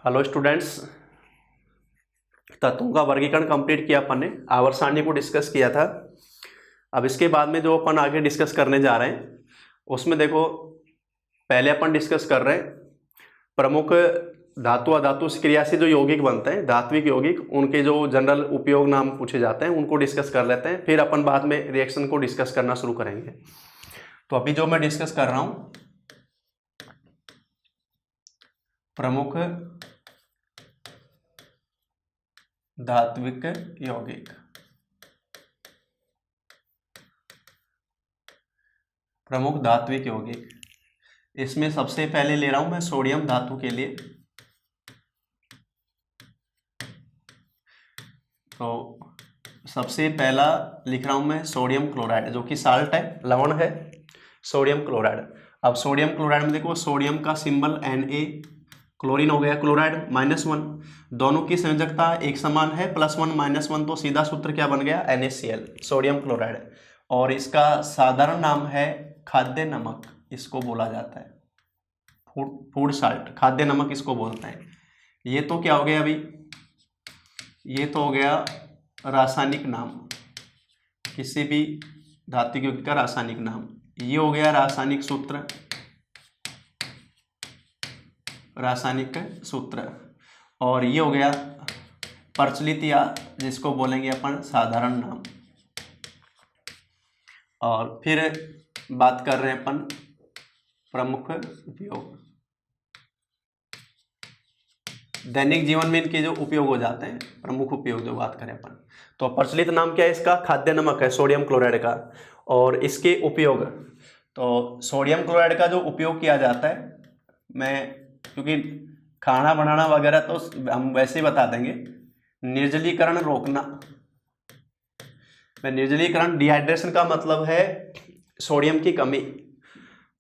Hello students, तत्वों का वर्गीकरण कंप्लीट किया अपन ने, आवर्त सारणी को डिस्कस किया था। अब इसके बाद में जो अपन आगे डिस्कस करने जा रहे हैं उसमें देखो, पहले अपन डिस्कस कर रहे हैं प्रमुख धातु अधातु क्रिया से जो यौगिक बनते हैं, धात्विक यौगिक, उनके जो जनरल उपयोग नाम पूछे जाते हैं उनको डिस्कस कर लेते हैं, फिर अपन बाद में रिएक्शन को डिस्कस करना शुरू करेंगे। तो अभी जो मैं डिस्कस कर रहा हूँ, प्रमुख धात्विक यौगिक। प्रमुख धात्विक यौगिक, इसमें सबसे पहले ले रहा हूं मैं सोडियम धातु के लिए। तो सबसे पहला लिख रहा हूं मैं सोडियम क्लोराइड, जो कि साल्ट है, लवण है, सोडियम क्लोराइड। अब सोडियम क्लोराइड में देखो, सोडियम का सिंबल Na, क्लोरीन हो गया क्लोराइड -1, दोनों की संयोजकता एक समान है, +1 -1, तो सीधा सूत्र क्या बन गया, NaCl, सोडियम क्लोराइड। और इसका साधारण नाम है खाद्य नमक, इसको बोला जाता है फूड साल्ट, खाद्य नमक इसको बोलते हैं। ये तो क्या हो गया अभी, ये तो हो गया रासायनिक नाम, किसी भी धात्विक यौगिक का रासायनिक नाम। ये हो गया रासायनिक सूत्र, रासायनिक सूत्र। और ये हो गया प्रचलित, या जिसको बोलेंगे अपन साधारण नाम। और फिर बात कर रहे हैं अपन प्रमुख उपयोग, दैनिक जीवन में इनके जो उपयोग हो जाते हैं, प्रमुख उपयोग जो बात करें अपन, तो प्रचलित नाम क्या है इसका, खाद्य नमक है, सोडियम क्लोराइड का। और इसके उपयोग, तो सोडियम क्लोराइड का जो उपयोग किया जाता है, मैं क्योंकि खाना बनाना वगैरह तो हम वैसे ही बता देंगे, निर्जलीकरण रोकना। निर्जलीकरण, डिहाइड्रेशन का मतलब है सोडियम की कमी।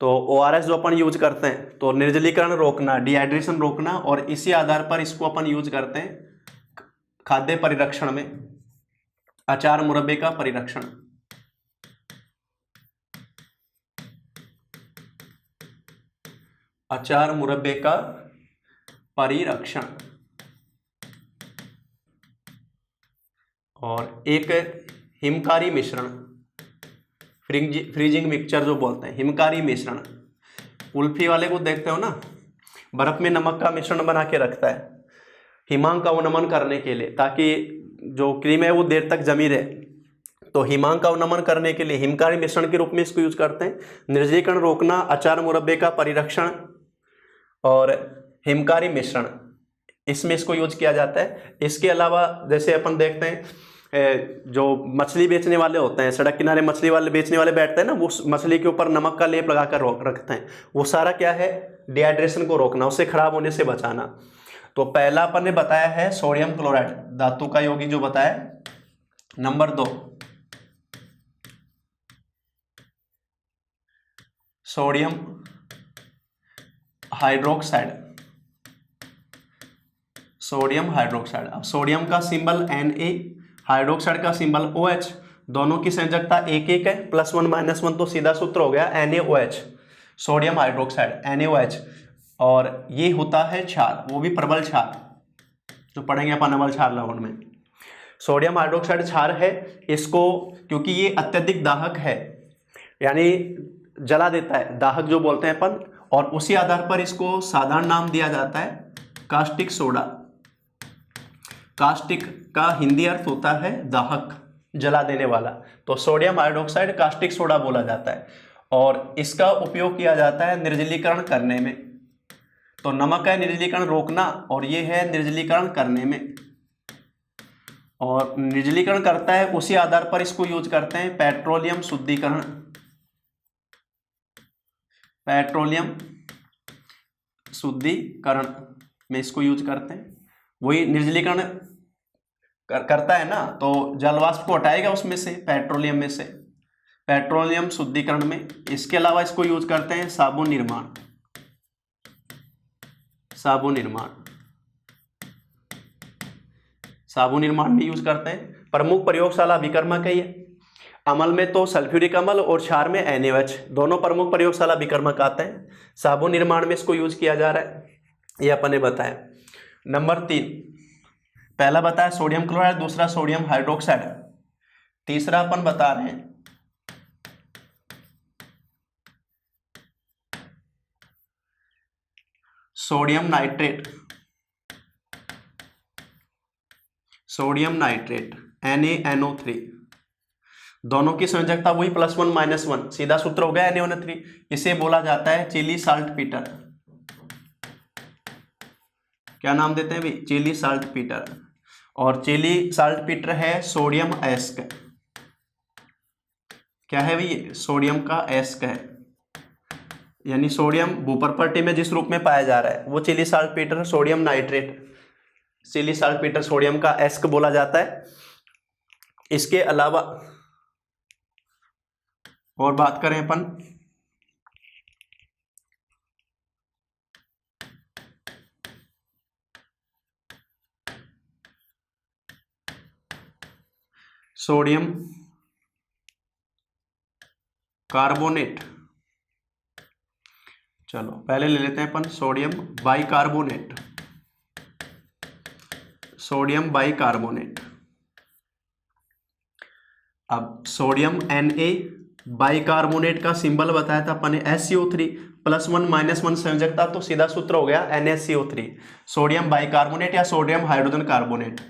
तो ORS जो अपन यूज करते हैं, तो निर्जलीकरण रोकना, डिहाइड्रेशन रोकना, और इसी आधार पर इसको अपन यूज करते हैं खाद्य परिरक्षण में, अचार मुरब्बे का परिरक्षण। अचार मुरब्बे का परिरक्षण। और एक हिमकारी मिश्रण, फ्रीजिंग मिक्सचर जो बोलते हैं, हिमकारी मिश्रण। कुल्फी वाले को देखते हो ना, बर्फ में नमक का मिश्रण बना के रखता है हिमांक का अवनमन करने के लिए, ताकि जो क्रीम है वो देर तक जमी रहे। तो हिमांक का अवनमन करने के लिए हिमकारी मिश्रण के रूप में इसको यूज करते हैं। निर्जलीकरण रोकना, अचार मुरब्बे का परिरक्षण और हिमकारी मिश्रण, इसमें इसको यूज किया जाता है। इसके अलावा जैसे अपन देखते हैं, जो मछली बेचने वाले होते हैं, सड़क किनारे मछली वाले बेचने वाले बैठते हैं ना, वो मछली के ऊपर नमक का लेप लगाकर रखते हैं। वो सारा क्या है, डिहाइड्रेशन को रोकना, उसे खराब होने से बचाना। तो पहला अपन ने बताया है सोडियम क्लोराइड, धातु का यौगिक जो बताया। Number 2 sodium hydroxide, sodium hydroxide. अब सोडियम का सिंबल Na, हाइड्रोक्साइड का सिंबल OH, दोनों की संयोजकता 1 है, +1 -1, तो सीधा सूत्र हो गया NaOH, सोडियम हाइड्रोक्साइड NaOH। और ये होता है क्षार, वो भी प्रबल क्षार, जो पढ़ेंगे अपन अम्ल क्षार लवण में। सोडियम हाइड्रोक्साइड क्षार है, इसको क्योंकि ये अत्यधिक दाहक है, यानी जला देता है, दाहक जो बोलते हैं अपन, और उसी आधार पर इसको साधारण नाम दिया जाता है कास्टिक सोडा। कास्टिक का हिंदी अर्थ होता है दाहक, जला देने वाला, तो सोडियम हाइड्रोक्साइड कास्टिक सोडा बोला जाता है। और इसका उपयोग किया जाता है निर्जलीकरण करने में। तो नमक है निर्जलीकरण रोकना, और ये है निर्जलीकरण करने में। और निर्जलीकरण करता है, उसी आधार पर इसको यूज करते हैं पेट्रोलियम शुद्धिकरण, पेट्रोलियम शुद्धिकरण में इसको यूज करते हैं। वही निर्जलीकरण करता है ना, तो जलवाष्प को हटाएगा उसमें से, पेट्रोलियम में से, पेट्रोलियम शुद्धिकरण में। इसके अलावा इसको यूज करते हैं साबुन निर्माण, साबुन निर्माण, साबुन निर्माण में यूज करते हैं। प्रमुख प्रयोगशाला विकर्मक है ये। अम्ल में तो सल्फ्यूरिक अम्ल और क्षार में NaOH, दोनों प्रमुख प्रयोगशाला विकर्मक आते हैं। साबुन निर्माण में इसको यूज किया जा रहा है, ये अपन ने बताया। नंबर 3, पहला बताया सोडियम क्लोराइड, दूसरा सोडियम हाइड्रोक्साइड, तीसरा अपन बता रहे हैं sodium nitrate, sodium nitrate NaNO3, दोनों की संयोजकता वही +1 -1, सीधा सूत्र हो गया NaNO3। इसे बोला जाता है चिली साल्ट पीटर। क्या नाम देते हैं भाई? Chile saltpetre. और चिली साल्ट पीटर है सोडियम एस्क। क्या है भाई? सोडियम का एस्क है, यानी सोडियम भूपर्पटी में जिस रूप में पाया जा रहा है वो Chile saltpetre sodium nitrate, Chile saltpetre sodium का एस्क बोला जाता है। इसके अलावा और बात करें अपन सोडियम कार्बोनेट, चलो पहले ले लेते हैं अपन सोडियम बाइकार्बोनेट, सोडियम बाइकार्बोनेट। अब सोडियम Na बाइकार्बोनेट का सिंबल बताया था अपन ने SCO3, +1 -1 संयोजकता, तो सीधा सूत्र हो गया NaCO3, सोडियम बाइकार्बोनेट या सोडियम हाइड्रोजन कार्बोनेट।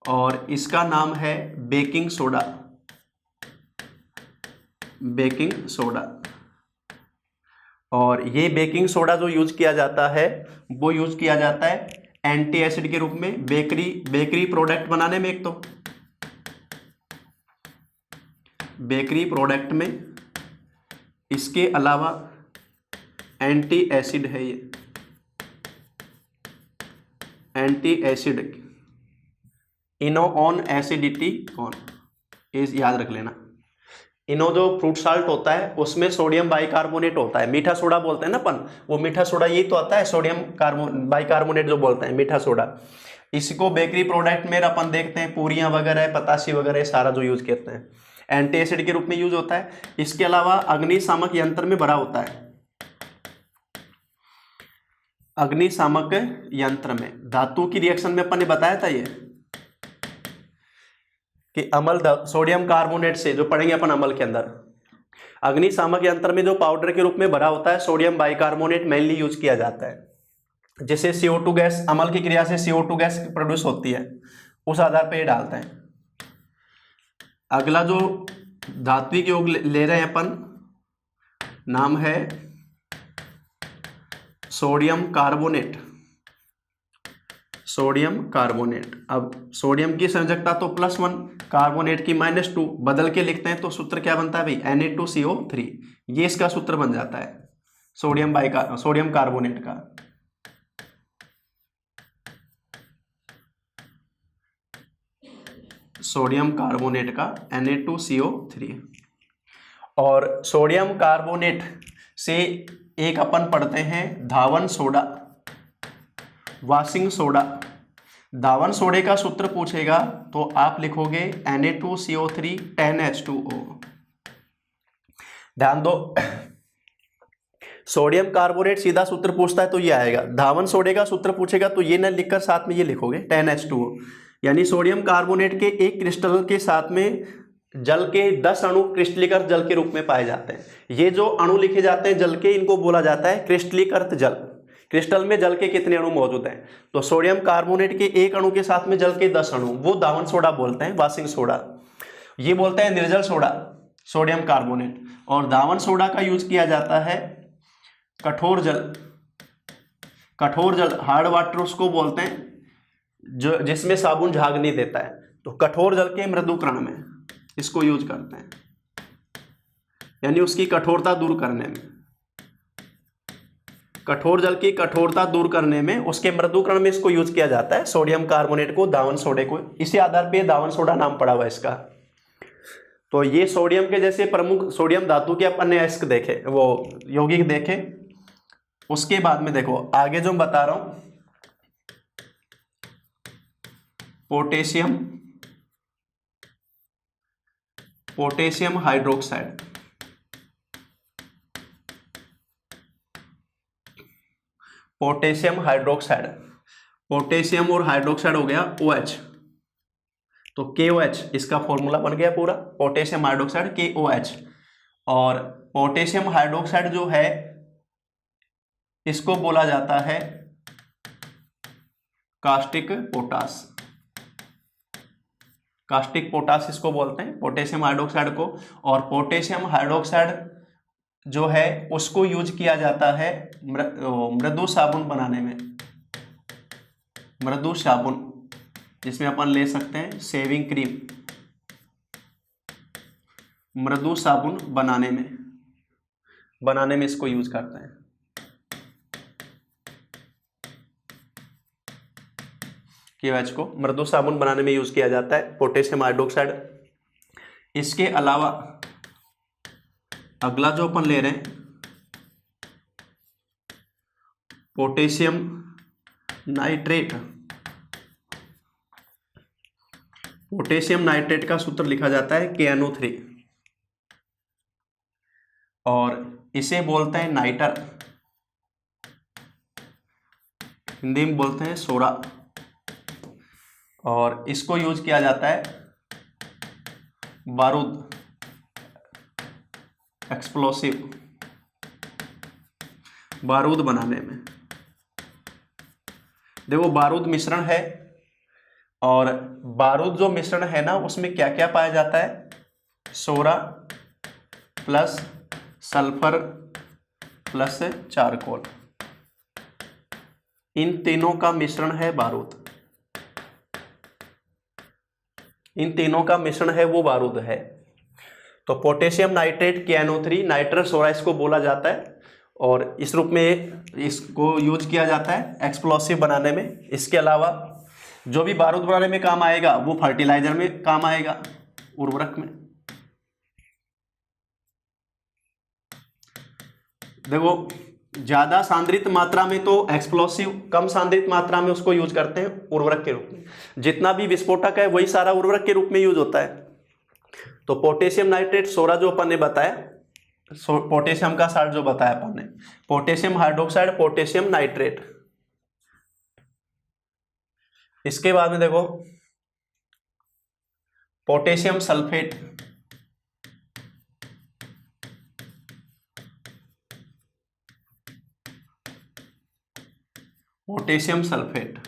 और इसका नाम है बेकिंग सोडा, बेकिंग सोडा। और ये बेकिंग सोडा जो यूज किया जाता है वो यूज किया जाता है एंटी एसिड के रूप में बेकरी प्रोडक्ट बनाने में, एक तो बेकरी प्रोडक्ट में, इसके अलावा एंटी एसिड है ये, anti acid, Eno on acidity on, इस याद रख लेना। इनो जो फ्रूट साल्ट होता है उसमें सोडियम बाइकार्बोनेट होता है, मीठा सोडा बोलते हैं ना अपन, वो मीठा सोडा यही तो आता है, सोडियम बाइकार्बोनेट जो बोलते हैं मीठा सोडा। इसको बेकरी प्रोडक्ट में अपन देखते हैं, पूरियां वगैरह, पतासी वगैरह सारा जो यूज करते हैं, एंटी एसिड के रूप में यूज होता है। इसके अलावा अग्निशामक यंत्र में भरा होता है, अग्निशामक यंत्र में धातु की रिएक्शन में अपन ने बताया था ये कि अम्ल सोडियम कार्बोनेट से, जो पढ़ेंगे अपन अम्ल के अंदर, अग्निशामक यंत्र में जो पाउडर के रूप में भरा होता है सोडियम बाइकार्बोनेट मेनली यूज किया जाता है। जैसे CO2 गैस, अम्ल की क्रिया से CO2 गैस प्रोड्यूस होती है, उस आधार पर ये डालते हैं। अगला जो धात्विक योग ले रहे हैं अपन, नाम है सोडियम कार्बोनेट, सोडियम कार्बोनेट। अब सोडियम की संयोजकता तो +1, कार्बोनेट की -2, बदल के लिखते हैं तो सूत्र क्या बनता है भाई? Na2CO3, ये इसका सूत्र बन जाता है सोडियम कार्बोनेट का। सोडियम कार्बोनेट का Na2CO3। और सोडियम कार्बोनेट से एक अपन पढ़ते हैं धावन सोडा, वॉशिंग सोडा। धावन सोडे का सूत्र पूछेगा तो आप लिखोगे Na2CO3 10H2O। ध्यान दो, सोडियम कार्बोनेट सीधा सूत्र पूछता है तो ये आएगा, धावन सोडे का सूत्र पूछेगा तो ये न लिखकर साथ में ये लिखोगे 10H2O। यानी सोडियम कार्बोनेट के एक क्रिस्टल के साथ में जल के 10 अणु क्रिस्टलीकृत जल के रूप में पाए जाते हैं। ये जो अणु लिखे जाते हैं जल के, इनको बोला जाता है क्रिस्टलीकृत जल। क्रिस्टल में जल के कितने अणु मौजूद हैं? तो सोडियम कार्बोनेट के एक अणु के साथ में जल के 10 अणु, वो धावन सोडा बोलते हैं, वॉशिंग सोडा। ये बोलते हैं निर्जल सोडा, सोडियम कार्बोनेट। और धावन सोडा का यूज किया जाता है कठोर जल, कठोर जल, हार्ड वाटर उसको बोलते हैं, जो जिसमें साबुन झाग नहीं देता है। तो कठोर जल के मृदुकरण में इसको यूज करते हैं, यानी उसकी कठोरता दूर करने में, कठोर जल की कठोरता दूर करने में, उसके मृदुकरण में इसको यूज किया जाता है, सोडियम कार्बोनेट को, धावन सोडे को। इसी आधार पे धावन सोडा नाम पड़ा हुआ इसका। तो ये सोडियम के जैसे प्रमुख सोडियम धातु के अपन ने अयस्क देखे, वो यौगिक देखे। उसके बाद में देखो आगे जो मैं बता रहा हूं, potassium, potassium hydroxide, potassium hydroxide. Potassium और हाइड्रोक्साइड हो गया OH, तो KOH इसका फॉर्मूला बन गया पूरा, पोटेशियम हाइड्रोक्साइड KOH। और पोटेशियम हाइड्रोक्साइड जो है इसको बोला जाता है कास्टिक पोटास। कास्टिक पोटास इसको बोलते हैं पोटेशियम हाइड्रोक्साइड को। और पोटेशियम हाइड्रोक्साइड जो है उसको यूज किया जाता है मृदु साबुन बनाने में। मृदु साबुन जिसमें अपन ले सकते हैं शेविंग क्रीम, मृदु साबुन बनाने में इसको यूज करते हैं। KOH को मृदु साबुन बनाने में यूज किया जाता है पोटेशियम हाइड्रोक्साइड। इसके अलावा अगला जो अपन ले रहे हैं पोटेशियम नाइट्रेट। पोटेशियम नाइट्रेट का सूत्र लिखा जाता है KNO3 और इसे बोलते हैं नाइटर, हिंदी में बोलते हैं सोडा। और इसको यूज किया जाता है बारूद, एक्सप्लोसिव, बारूद बनाने में। देखो बारूद मिश्रण है और बारूद जो मिश्रण है ना उसमें क्या क्या पाया जाता है, soda plus sulphur plus charcoal, इन तीनों का मिश्रण है बारूद। इन तीनों का मिश्रण है वो बारूद है। तो potassium nitrate KNO3 nitrous soda इसको बोला जाता है और इस रूप में इसको यूज किया जाता है एक्सप्लोसिव बनाने में। इसके अलावा जो भी बारूद बनाने में काम आएगा वो फर्टिलाइजर में काम आएगा, उर्वरक में। देखो ज्यादा सांद्रित मात्रा में तो एक्सप्लोसिव, कम सांद्रित मात्रा में उसको यूज करते हैं उर्वरक के रूप में। जितना भी विस्फोटक है वही सारा उर्वरक के रूप में यूज होता है। तो पोटेशियम नाइट्रेट सोडा जो अपन ने बताया, पोटेशियम का साल्ट जो बताया अपन ने, पोटेशियम हाइड्रोक्साइड, पोटेशियम नाइट्रेट। इसके बाद में देखो पोटेशियम सल्फेट। पोटेशियम सल्फेट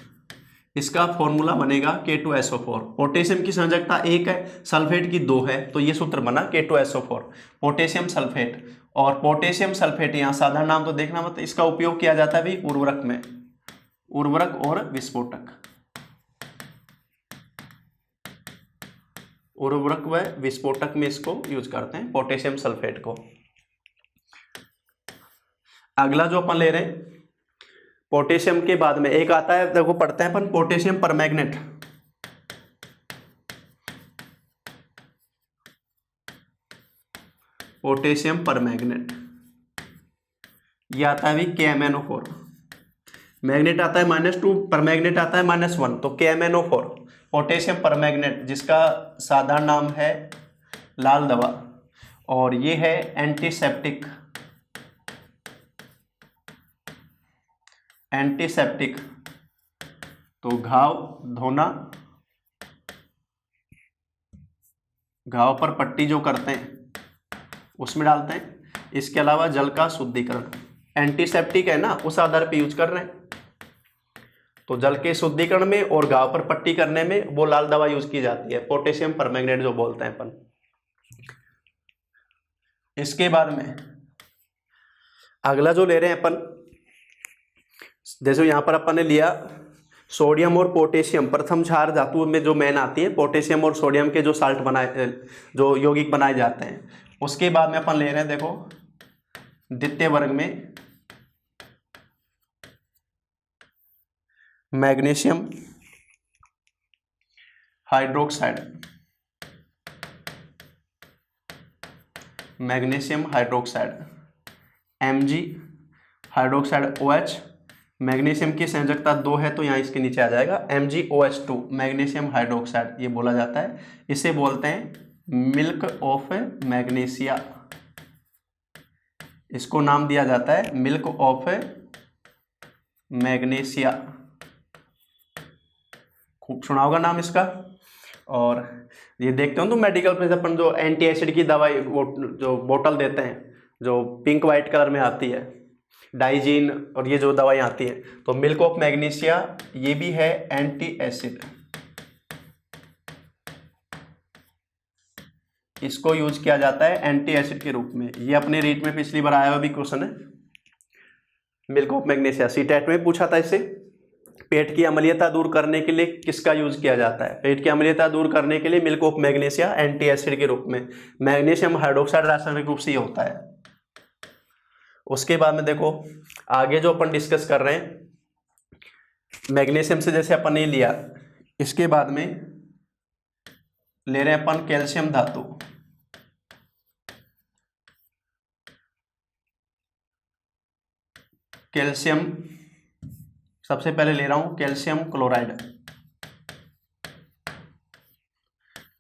इसका फॉर्मूला बनेगा K2SO4। पोटेशियम की संयोजकता 1 है, सल्फेट की 2 है, तो ये सूत्र बना K2SO4 पोटेशियम सल्फेट। और पोटेशियम सल्फेट यहाँ साधारण नाम तो देखना मत, इसका उपयोग किया जाता है भी उर्वरक में, उर्वरक और विस्फोटक, उर्वरक व विस्फोटक में इसको यूज करते हैं पोटेशियम सल्फेट को। अगला जो अपन ले रहे हैं पोटेशियम के बाद में एक आता है, देखो पढ़ते हैं अपन पोटेशियम परमैंगनेट। पोटेशियम परमैंगनेट ये आता है भी KMnO4। मैग्नेट आता है -2, परमैंगनेट आता है -1, तो KMnO4 पोटेशियम परमैंगनेट, जिसका साधारण नाम है लाल दवा। और ये है एंटीसेप्टिक, एंटीसेप्टिक तो घाव धोना, घाव पर पट्टी जो करते हैं उसमें डालते हैं। इसके अलावा जल का शुद्धिकरण, एंटीसेप्टिक है ना उस आधार पे यूज कर रहे हैं, तो जल के शुद्धिकरण में और घाव पर पट्टी करने में वो लाल दवा यूज की जाती है, पोटेशियम परमैंगनेट जो बोलते हैं अपन। इसके बाद में अगला जो ले रहे हैं अपन, जैसे यहाँ पर अपन ने लिया सोडियम और पोटेशियम, प्रथम क्षार धातु में जो मेन आती है, पोटेशियम और सोडियम के जो साल्ट बनाए, जो यौगिक बनाए जाते हैं। उसके बाद में अपन ले रहे हैं देखो द्वितीय वर्ग में magnesium hydroxide, magnesium hydroxide Mg, hydroxide OH, magnesium की संयोजकता 2 है तो यहाँ इसके नीचे आ जाएगा MgOH2, मैग्नीशियम हाइड्रोक्साइड ये बोला जाता है। इसे बोलते हैं मिल्क ऑफ मैग्नीशिया, इसको नाम दिया जाता है मिल्क ऑफ मैग्नीशिया। खूब सुना होगा नाम इसका। और ये देखते हो तो मेडिकल पे अपन जो एंटी एसिड की दवाई वो जो बोतल देते हैं जो पिंक वाइट कलर में आती है, डाइजीन और ये जो दवाई आती है, तो मिल्क ऑफ मैग्नीशिया ये भी है एंटी एसिड। इसको यूज किया जाता है एंटी एसिड के रूप में। ये अपने रीट में पिछली बार आया हुआ भी क्वेश्चन है, मिल्क ऑफ मैग्नीशिया सीटेट में पूछा था इससे। पेट की अम्लीयता दूर करने के लिए किसका यूज किया जाता है? पेट की अम्लीयता दूर करने के लिए milk of magnesia anti acid के रूप में। मैग्नीशियम हाइड्रोक्साइड रासायनिक रूप से ये होता है। उसके बाद में देखो आगे जो अपन डिस्कस कर रहे हैं, मैग्नीशियम से जैसे अपन ने लिया, इसके बाद में ले रहे हैं अपन कैल्शियम धातु। कैल्शियम सबसे पहले ले रहा हूं calcium chloride,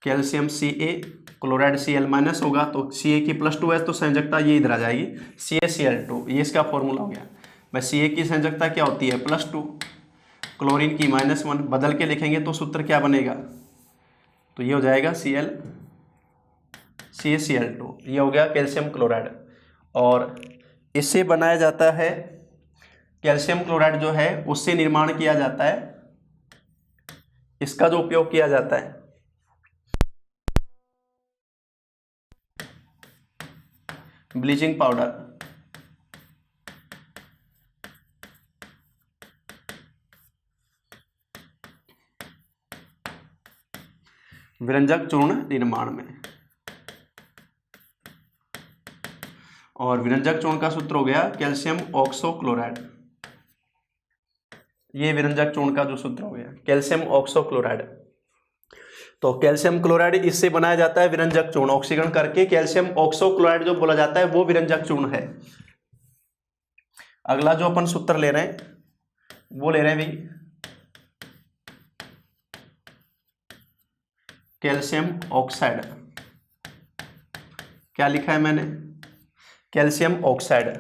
calcium Ca, chloride Cl minus होगा तो Ca की +2 है तो संयोजकता ये इधर आ जाएगी CaCl2, ये इसका फॉर्मूला हो गया। भाई Ca की संयोजकता क्या होती है +2, क्लोरीन की -1, बदल के लिखेंगे तो सूत्र क्या बनेगा, तो ये हो जाएगा CaCl2, ये हो गया कैल्शियम क्लोराइड। और इससे बनाया जाता है कैल्शियम क्लोराइड जो है उससे निर्माण किया जाता है, इसका जो उपयोग किया जाता है ब्लीचिंग पाउडर, विरंजक चूर्ण निर्माण में। और विरंजक चूर्ण का सूत्र हो गया कैल्शियम ऑक्सोक्लोराइड, ये विरंजक चूर्ण का जो सूत्र हो गया कैल्शियम ऑक्सोक्लोराइड। तो कैल्शियम क्लोराइड इससे बनाया जाता है विरंजक चूर्ण, ऑक्सीकरण करके कैल्शियम ऑक्सोक्लोराइड जो बोला जाता है वो विरंजक चूर्ण है। अगला जो अपन सूत्र ले रहे हैं वो ले रहे हैं भाई कैल्शियम ऑक्साइड। क्या लिखा है मैंने, कैल्शियम ऑक्साइड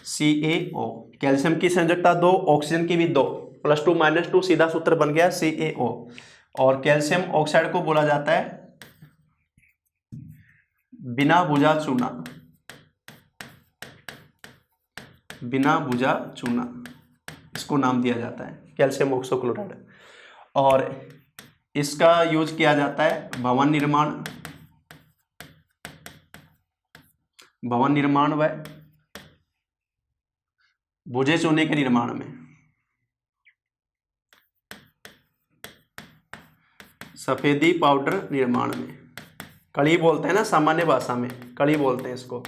CaO। कैल्शियम की संयोजकता 2, ऑक्सीजन की भी 2, +2 -2 सीधा सूत्र बन गया CaO। और कैल्शियम ऑक्साइड को बोला जाता है बिना भुजा चूना, बिना भुजा चूना इसको नाम दिया जाता है कैल्शियम ऑक्सोक्लोराइड। और इसका यूज किया जाता है भवन निर्माण व भुजे चूने के निर्माण में। सफेदी पाउडर निर्माण में, कड़ी बोलते हैं ना सामान्य भाषा में, कड़ी बोलते हैं इसको,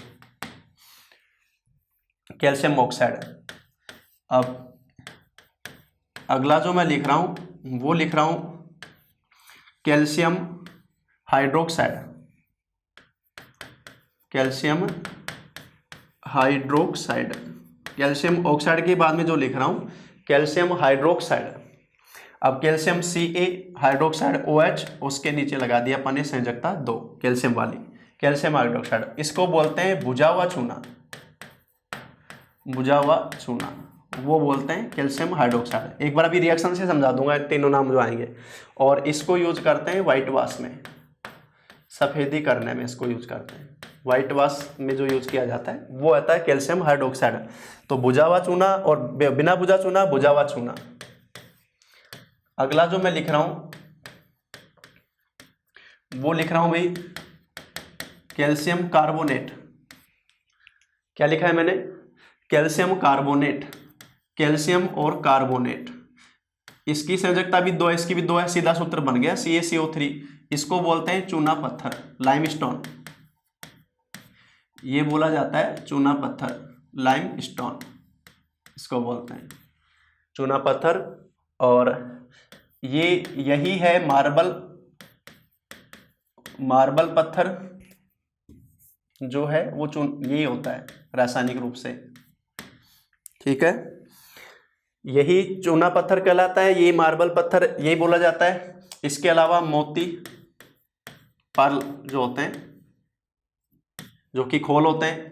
कैल्शियम ऑक्साइड। अब अगला जो मैं लिख रहा हूं वो लिख रहा हूं calcium hydroxide, calcium hydroxide. Calcium oxide के बाद में जो लिख रहा हूं कैल्शियम हाइड्रोक्साइड। अब कैल्शियम Ca हाइड्रोक्साइड OH, उसके नीचे लगा दिया अपन ने संयोजकता 2 कैल्शियम वाली, कैल्शियम हाइड्रोक्साइड। इसको बोलते हैं भुजा हुआ चूना, भुजा हुआ चूना वो बोलते हैं कैल्शियम हाइड्रोक्साइड। एक बार अभी रिएक्शन से समझा दूंगा तीनों नाम जो आएंगे। और इसको यूज करते हैं व्हाइट वाश में, सफेदी करने में इसको यूज करते हैं। व्हाइट वाश में जो यूज किया जाता है वो आता है कैल्शियम हाइड्रोक्साइड। तो भुजा हुआ चूना और बिना भुजा चूना, भुजा हुआ चूना। अगला जो मैं लिख रहा हूं वो लिख रहा हूं भाई कैल्शियम कार्बोनेट। क्या लिखा है मैंने, कैल्शियम कार्बोनेट, कैल्शियम और कार्बोनेट। इसकी संयोजकता भी 2 है, इसकी भी 2 है, सीधा सूत्र बन गया CaCO3। इसको बोलते हैं चूना पत्थर, लाइमस्टोन, ये बोला जाता है चूना पत्थर, लाइमस्टोन इसको बोलते हैं चूना पत्थर। और ये यही है मार्बल पत्थर जो है वो यही होता है रासायनिक रूप से, ठीक है। यही चूना पत्थर कहलाता है, ये मार्बल पत्थर यही बोला जाता है। इसके अलावा मोती पर्ल जो होते हैं, जो कि खोल होते हैं,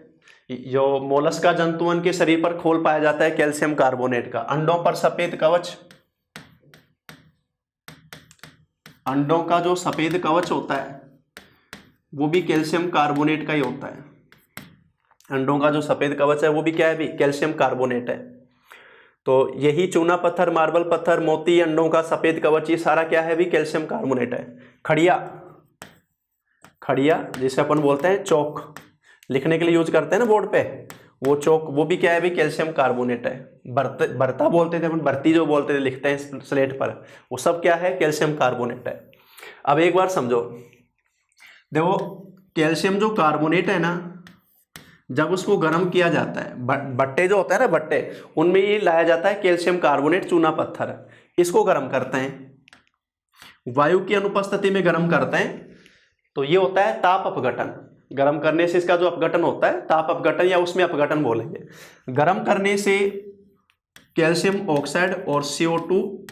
जो मोलस्का जंतुओं के शरीर पर खोल पाया जाता है कैल्शियम कार्बोनेट का। अंडों पर सफेद कवच, अंडों का जो सफेद कवच होता है वो भी कैल्शियम कार्बोनेट का ही होता है। अंडों का जो सफेद कवच है वो भी क्या है, भी कैल्शियम कार्बोनेट है। तो यही चूना पत्थर, मार्बल पत्थर, मोती, अंडों का सफेद कवच, ये सारा क्या है, भी कैल्शियम कार्बोनेट है। खड़िया, खड़िया जिसे अपन बोलते हैं चौक, लिखने के लिए यूज करते हैं ना बोर्ड पे, वो चौक, वो भी क्या है, भी कैल्शियम कार्बोनेट है। बर्ता बोलते थे अपन, बर्ती जो बोलते थे लिखते हैं स्लेट पर, वो सब क्या है, कैल्शियम कार्बोनेट है। अब एक बार समझो, देखो कैल्शियम जो कार्बोनेट है ना, जब उसको गर्म किया जाता है, भट्टे जो होता है ना भट्टे, उनमें ये लाया जाता है कैल्शियम कार्बोनेट चूना पत्थर, इसको गर्म करते हैं, वायु की अनुपस्थिति में गर्म करते हैं, तो ये होता है ताप अपघटन। गर्म करने से इसका जो अपघटन होता है, ताप अपघटन या उसमें अपघटन बोलेंगे। गर्म करने से कैल्शियम ऑक्साइड और CO2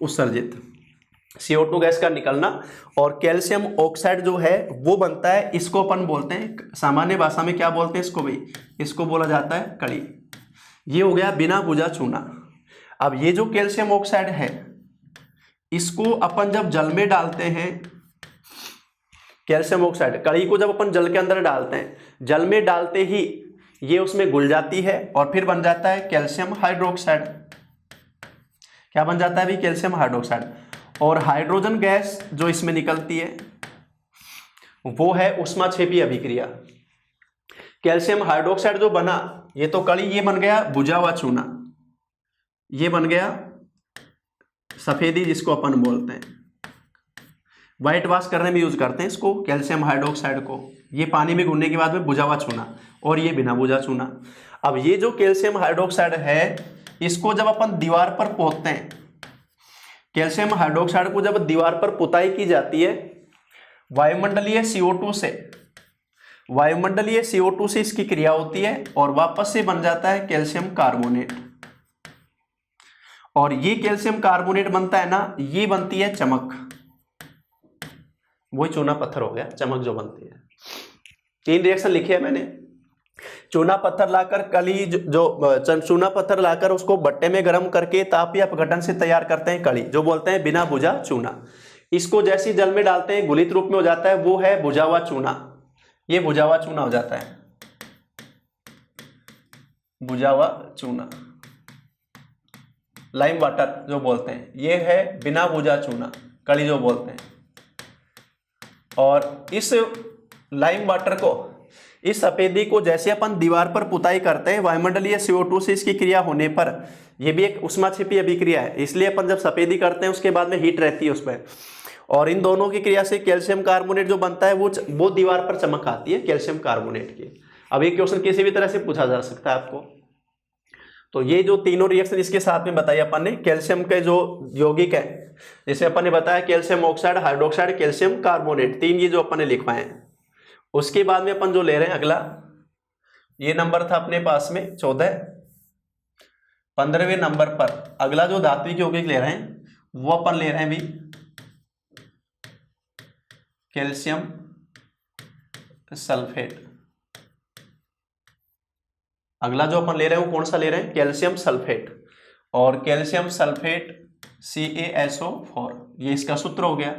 उत्सर्जित, CO2 गैस का निकलना, और कैल्शियम ऑक्साइड जो है वो बनता है, इसको अपन बोलते हैं सामान्य भाषा में क्या बोलते हैं इसको भी, इसको बोला जाता है कड़ी। ये हो गया बिना बुझा चूना। अब ये जो कैल्शियम ऑक्साइड है, इसको अपन जब जल में डालते हैं, कैल्शियम ऑक्साइड कड़ी को जब अपन जल के अंदर डालते हैं, जल में डालते ही ये उसमें घुल जाती है और फिर बन जाता है कैल्शियम हाइड्रोक्साइड। क्या बन जाता है भी, कैल्शियम हाइड्रोक्साइड। और हाइड्रोजन गैस जो इसमें निकलती है वो है ऊष्माक्षेपी अभिक्रिया। कैल्शियम हाइड्रोक्साइड जो बना, ये तो कड़ी, ये बन गया बुझा हुआ चूना, ये बन गया सफेदी जिसको अपन बोलते हैं, व्हाइट वॉश करने में यूज करते हैं इसको, कैल्शियम हाइड्रोक्साइड को। ये पानी में घुलने के बाद में बुझा हुआ चूना, और ये बिना बुझा चूना। अब ये जो कैल्शियम हाइड्रोक्साइड है, इसको जब अपन दीवार पर पोतते हैं, कैल्शियम हाइड्रोक्साइड को जब दीवार पर पुताई की जाती है, वायुमंडलीय CO2 से, वायुमंडलीय CO2 से इसकी क्रिया होती है और वापस से बन जाता है कैल्शियम कार्बोनेट। और ये कैल्शियम कार्बोनेट बनता है ना, ये बनती है चमक, वही चूना पत्थर हो गया, चमक जो बनती है। 3 रिएक्शन लिखे हैं मैंने। चूना पत्थर लाकर कली, जो चूना पत्थर लाकर उसको भट्टे में गर्म करके ताप या अपघटन से तैयार करते हैं कड़ी, जो बोलते हैं बिना बुझा चूना। इसको जैसे जल में डालते हैं गुलित रूप में हो जाता है, वो है बुझा हुआ चूना। ये बुझा हुआ चूना हो जाता है, बुझा हुआ चूना। लाइम वाटर जो बोलते हैं, ये है बिना बुझा चूना, कड़ी जो बोलते हैं। और इस लाइम वाटर को, इस सफेदी को जैसे अपन दीवार पर पुताई करते हैं, वायुमंडलीय CO2 से इसकी क्रिया होने पर, यह भी एक ऊष्माक्षेपी अभिक्रिया है, इसलिए अपन जब सफेदी करते हैं उसके बाद में हीट रहती है उसमें, और इन दोनों की क्रिया से कैल्शियम कार्बोनेट जो बनता है वो दीवार पर चमक आती है कैल्शियम कार्बोनेट की। अब ये क्वेश्चन किसी भी तरह से पूछा जा सकता है आपको। तो ये जो तीनों रिएक्शन इसके साथ में बताई अपन ने, कैल्शियम के जो यौगिक है, जैसे अपन ने बताया calcium oxide, hydroxide, calcium carbonate, 3 ये जो अपन ने लिखवाए हैं। उसके बाद में अपन जो ले रहे हैं अगला, ये नंबर था अपने पास में 14, 15वें नंबर पर अगला जो धात्विक यौगिक ले रहे हैं वो अपन ले रहे हैं भी कैल्शियम सल्फेट। अगला जो अपन ले रहे हैं वो कौन सा ले रहे हैं, कैल्शियम सल्फेट। और कैल्शियम सल्फेट CaSO4, ये इसका सूत्र हो गया।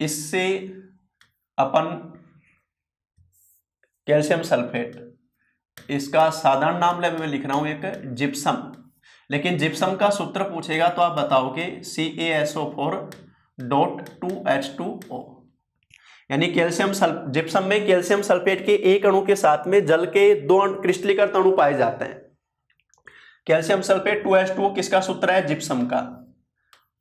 इससे अपन कैल्शियम सल्फेट, इसका साधारण नाम मैं लिख रहा हूं एक जिप्सम, लेकिन जिप्सम का सूत्र पूछेगा तो आप बताओगे CaSO4.2H2O, यानी जिप्सम में कैल्शियम सल्फेट के एक अणु के साथ में जल के 2 क्रिस्टलीकृत अणु पाए जाते हैं। कैल्शियम सल्फेट 2H2O किसका सूत्र है, जिप्सम का।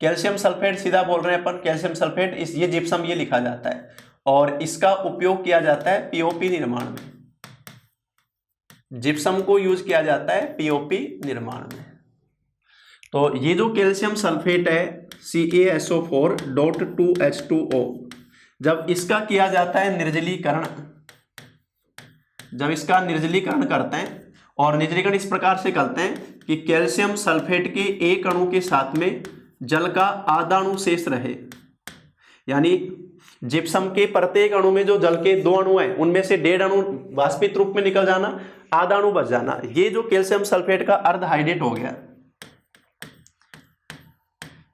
कैल्शियम सल्फेट सीधा बोल रहे हैं अपन, कैल्शियम सल्फेट, ये जिप्सम ये लिखा जाता है, और इसका उपयोग किया जाता है POP निर्माण में। जिप्सम को यूज किया जाता है POP निर्माण में। तो ये जो कैल्शियम सल्फेट है CaSO4.2H2O, जब इसका किया जाता है निर्जलीकरण, जब इसका निर्जलीकरण करते हैं, और निर्जलीकरण इस प्रकार से करते हैं कि कैल्शियम सल्फेट के एक अणु के साथ में जल का आधा अणु शेष रहे, यानी जिप्सम के प्रत्येक अणु में जो जल के 2 अणु हैं उनमें से 1.5 अणु वाष्पित रूप में निकल जाना, आधा अणु बच जाना, ये जो कैल्शियम सल्फेट का अर्धहाइड्रेट हो गया,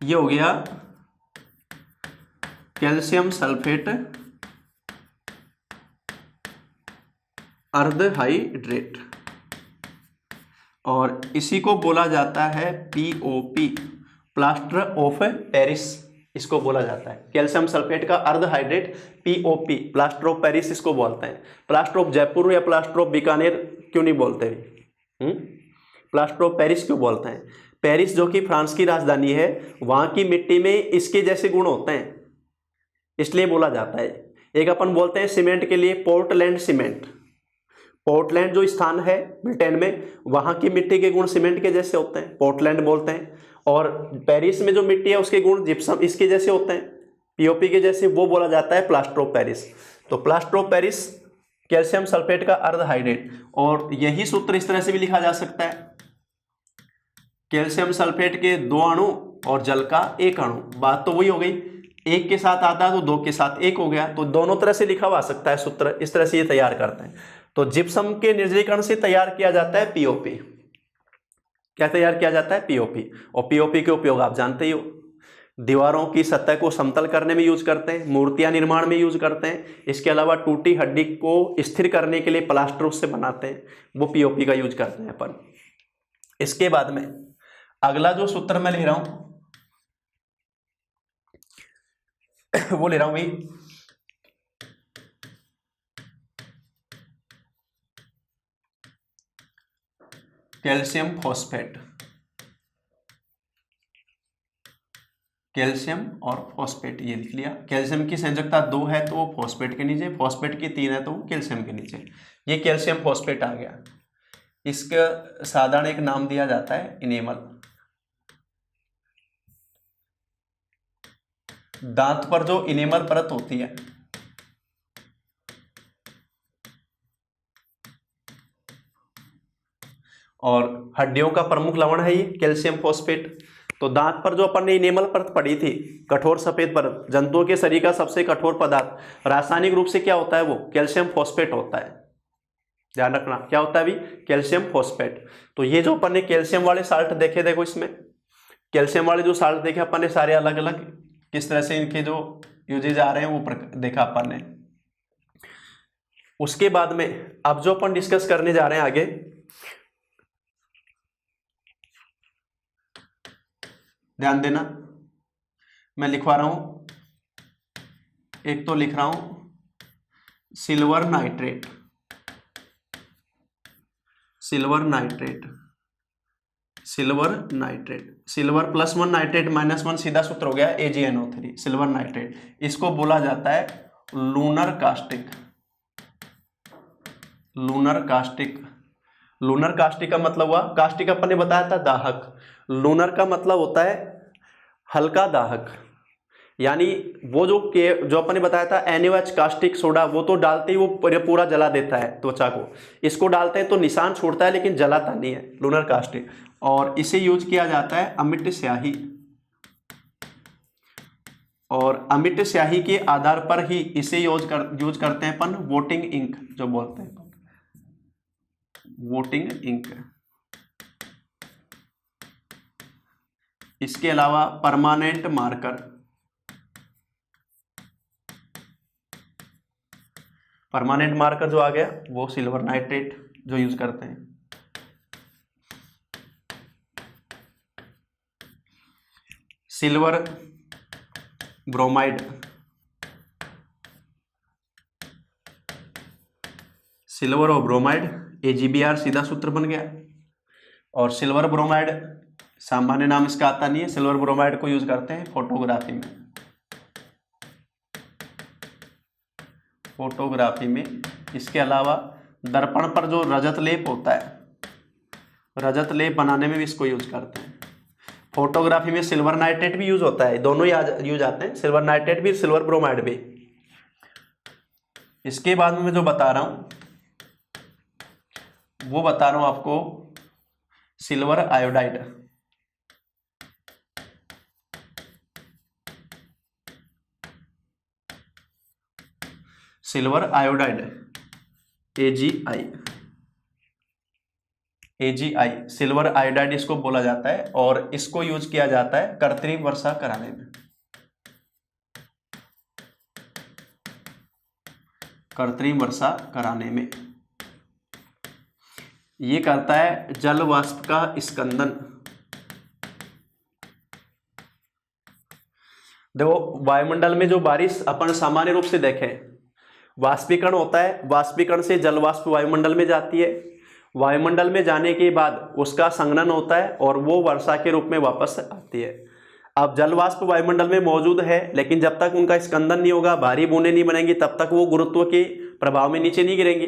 ये हो गया कैल्शियम सल्फेट अर्ध हाइड्रेट, और इसी को बोला जाता है पीओपी, प्लास्टर ऑफ पेरिस इसको बोला जाता है। कैल्शियम सल्फेट का अर्ध hydrate POP, plaster of Paris इसको बोलते हैं। प्लास्टर ऑफ जयपुर या प्लास्टर ऑफ बीकानेर क्यों नहीं बोलते भी? प्लास्टर ऑफ पेरिस क्यों बोलते हैं? पेरिस जो कि फ्रांस की राजधानी है, वहां की मिट्टी में इसके जैसे गुण होते हैं, इसलिए बोला जाता है। एक अपन बोलते हैं सीमेंट के लिए पोर्टलैंड सीमेंट। पोर्टलैंड जो स्थान है ब्रिटेन में, वहां की मिट्टी के गुण सीमेंट के जैसे होते हैं, पोर्टलैंड बोलते हैं। और पेरिस में जो मिट्टी है उसके गुण जिप्सम इसके जैसे होते हैं, पीओपी के जैसे, वो बोला जाता है प्लास्टर ऑफ पेरिस। तो plaster of Paris calcium sulphate का अर्ध हाइड्रेट, और यही सूत्र इस तरह से भी लिखा जा सकता है, कैल्शियम सल्फेट के 2 अणु और जल का 1 अणु। बात तो वही हो गई, 1 के साथ आता तो 2 के साथ 1 हो गया, तो दोनों तरह से लिखा हुआ सकता है सूत्र, इस तरह से ये तैयार करते हैं। तो जिप्सम के निर्जलीकरण से तैयार किया जाता है पीओपी। क्या तैयार किया जाता है? पीओपी। और पीओपी के उपयोग आप जानते ही हो, दीवारों की सतह को समतल करने में यूज करते हैं, मूर्तियां निर्माण में यूज करते हैं। इसके अलावा टूटी हड्डी को स्थिर करने के लिए प्लास्टर उससे बनाते हैं, वो पीओपी का यूज करते हैं अपन। इसके बाद में अगला जो सूत्र मैं ले रहा हूं वो ले रहा हूं भाई कैल्शियम फॉस्फेट। कैल्शियम और फॉस्फेट ये लिख लिया। कैल्शियम की संयोजकता 2 है तो वो फॉस्फेट के नीचे, फॉस्फेट की 3 है तो वो कैल्शियम के नीचे। ये कैल्शियम फॉस्फेट आ गया। इसका साधारण एक नाम दिया जाता है इनेमल। दांत पर जो इनेमल परत होती है, और हड्डियों का प्रमुख लवण है ये कैल्शियम फॉस्फेट। तो दांत पर जो अपन ने इनेमल परत पड़ी थी, कठोर सफेद परत, जंतुओं के शरीर का सबसे कठोर पदार्थ, रासायनिक रूप से क्या होता है? वो कैल्शियम फॉस्फेट होता है। ध्यान रखना क्या होता है अभी? Calcium phosphate. तो ये जो अपन ने कैल्शियम वाले साल्ट देखे, देखो इसमें कैल्शियम वाले जो साल्ट देखे अपन ने सारे अलग अलग, किस तरह से इनके जो यूजेज आ रहे हैं वो देखा अपन ने। उसके बाद में अब जो अपन डिस्कस करने जा रहे हैं आगे, ध्यान देना, मैं लिखवा रहा हूं, एक तो लिख रहा हूं silver nitrate. Silver nitrate, silver nitrate, silver +1 nitrate -1 सीधा सूत्र हो गया AgNO3, सिल्वर नाइट्रेट। इसको बोला जाता है lunar caustic. Lunar caustic, lunar caustic का मतलब हुआ, कास्टिक अपन ने बताया था दाहक, लूनर का मतलब होता है हल्का दाहक। यानी वो जो अपन ने बताया था NaOH कास्टिक सोडा, वो तो डालते ही वो पूरा जला देता है त्वचा को, इसको डालते हैं तो निशान छोड़ता है लेकिन जलाता नहीं है, लूनर कास्टिक। और इसे यूज किया जाता है अमिट स्याही, और अमिट स्याही के आधार पर ही इसे यूज करते हैं अपन वोटिंग इंक, जो बोलते हैं वोटिंग इंक। इसके अलावा परमानेंट मार्कर, परमानेंट मार्कर जो आ गया वो सिल्वर नाइट्रेट जो यूज करते हैं। सिल्वर ब्रोमाइड, सिल्वर और ब्रोमाइड AgBr सीधा सूत्र बन गया। और सिल्वर ब्रोमाइड सामान्य नाम इसका आता नहीं है, सिल्वर ब्रोमाइड को यूज करते हैं फोटोग्राफी में। फोटोग्राफी में इसके अलावा दर्पण पर जो रजत लेप होता है, रजत लेप बनाने में भी इसको यूज करते हैं। फोटोग्राफी में सिल्वर नाइट्रेट भी यूज होता है, दोनों ही यूज आते हैं, सिल्वर नाइट्रेट भी सिल्वर ब्रोमाइड भी। इसके बाद में मैं जो बता रहा हूं वो बता रहा हूं आपको silver iodide. Silver iodide AgI, silver iodide इसको बोला जाता है, और इसको यूज किया जाता है कृत्रिम वर्षा कराने में। कृत्रिम वर्षा कराने में। ये करता है जल वाष्प का स्कंदन। देखो वायुमंडल में जो बारिश अपन सामान्य रूप से देखें, वाष्पीकरण होता है, वाष्पीकरण से जल वाष्प वायुमंडल में जाती है, वायुमंडल में जाने के बाद उसका संघनन होता है और वो वर्षा के रूप में वापस आती है। अब जल वाष्प वायुमंडल में मौजूद है, लेकिन जब तक उनका स्कंदन नहीं होगा, भारी बूंदें नहीं बनेंगी, तब तक वो गुरुत्व के प्रभाव में नीचे नहीं गिरेंगी।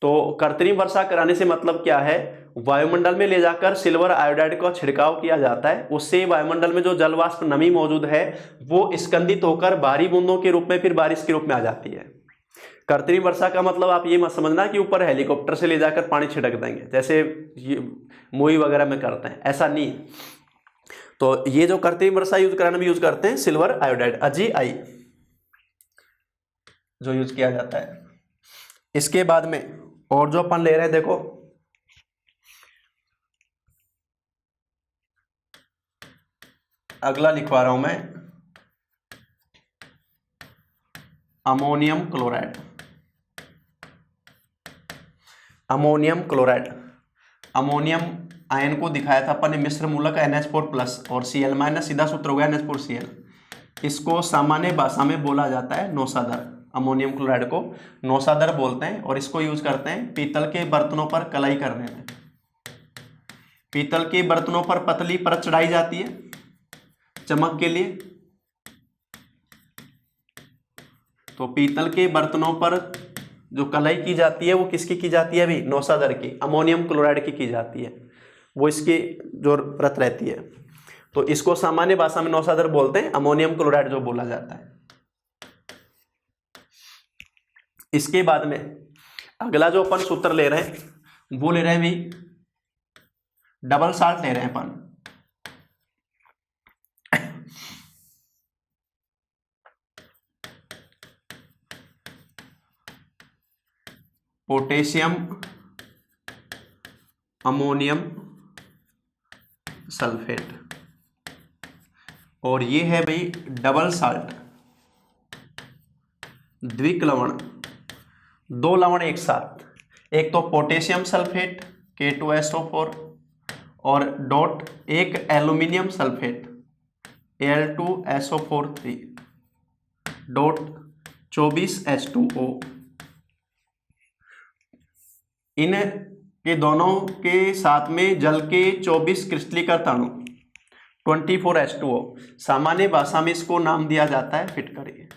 तो कृत्रिम वर्षा कराने से मतलब क्या है, वायुमंडल में ले जाकर सिल्वर आयोडाइड का छिड़काव किया जाता है, उससे वायुमंडल में जो जल वाष्प नमी मौजूद है वो स्कंदित होकर भारी बूंदों के रूप में फिर बारिश के रूप में आ जाती है। कृत्रिम वर्षा का मतलब आप ये मत समझना कि ऊपर हेलीकॉप्टर से ले जाकर पानी छिड़क देंगे जैसे मूवी वगैरह में करते हैं, ऐसा नहीं। तो ये जो कृत्रिम वर्षा यूज कराने में यूज करते हैं सिल्वर आयोडाइड AgI जो यूज किया जाता है। इसके बाद में और जो अपन ले रहे हैं, देखो अगला लिखवा रहा हूं मैं, ammonium chloride. Ammonium chloride, ammonium ion को दिखाया था अपन ने मिश्र मूलक NH4+ और Cl- सीधा सूत्र हो गया NH4Cl। इसको सामान्य भाषा में बोला जाता है नौसादर। अमोनियम क्लोराइड को नौसादर बोलते हैं और इसको यूज करते हैं पीतल के बर्तनों पर कलाई करने में। पीतल के बर्तनों पर पतली परत चढ़ाई जाती है चमक के लिए। तो पीतल के बर्तनों पर जो कलाई की जाती है वो किसकी की जाती है, अभी नौसादर की, अमोनियम क्लोराइड की जाती है, वो इसकी जो परत रहती है। तो इसको सामान्य भाषा में नौसादर बोलते हैं, अमोनियम क्लोराइड जो बोला जाता है। इसके बाद में अगला जो अपन सूत्र ले रहे हैं वो ले रहे हैं भी डबल साल्ट ले रहे हैं अपन। पोटेशियम अमोनियम सल्फेट, और ये है भाई डबल साल्ट, द्विक लवण, दो लवण एक साथ। एक तो पोटेशियम सल्फेट K2SO4 और डॉट एक aluminium sulphate Al2SO4 dot 24 H2O। इन के दोनों के साथ में जल के 24 क्रिस्टलीकृत अणु 24 H2O। सामान्य भाषा में इसको नाम दिया जाता है फिटकरी।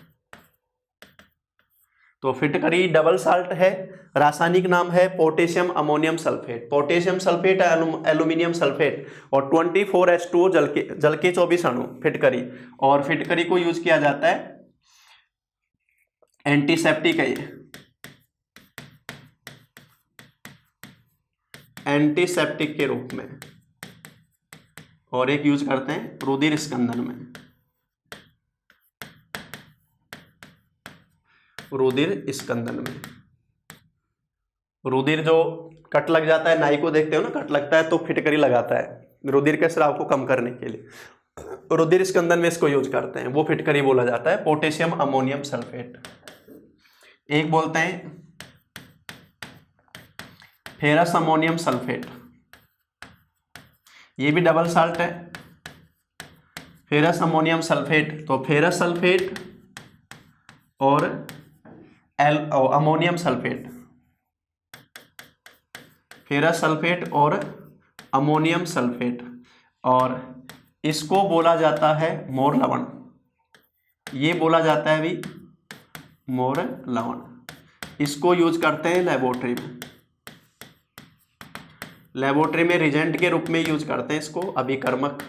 तो फिटकरी डबल साल्ट है, रासायनिक नाम है potassium ammonium sulphate. Potassium sulphate aluminium sulphate और 24 H2O जल के 24 अणु फिटकरी। और फिटकरी को यूज किया जाता है एंटीसेप्टिक है, एंटीसेप्टिक के रूप में, और एक यूज करते हैं रुधिर स्कंदन में। रुधिर स्कंदन में रुधिर जो कट लग जाता है, नाई को देखते हो ना, कट लगता है तो फिटकरी लगाता है रुधिर के स्राव को कम करने के लिए। रुधिर स्कंदन में इसको यूज करते हैं, वो फिटकरी बोला जाता है पोटेशियम अमोनियम सल्फेट। एक बोलते हैं फेरस अमोनियम सल्फेट, ये भी डबल साल्ट है, फेरस अमोनियम सल्फेट। तो फेरस सल्फेट और अमोनियम सल्फेट, फेरस सल्फेट और अमोनियम सल्फेट, और इसको बोला जाता है मोर लवण। ये बोला जाता है भी मोर लवण। इसको यूज करते हैं लेबोरेटरी में, लेबोरेटरी में रिजेंट के रूप में यूज करते हैं इसको, अभिकर्मक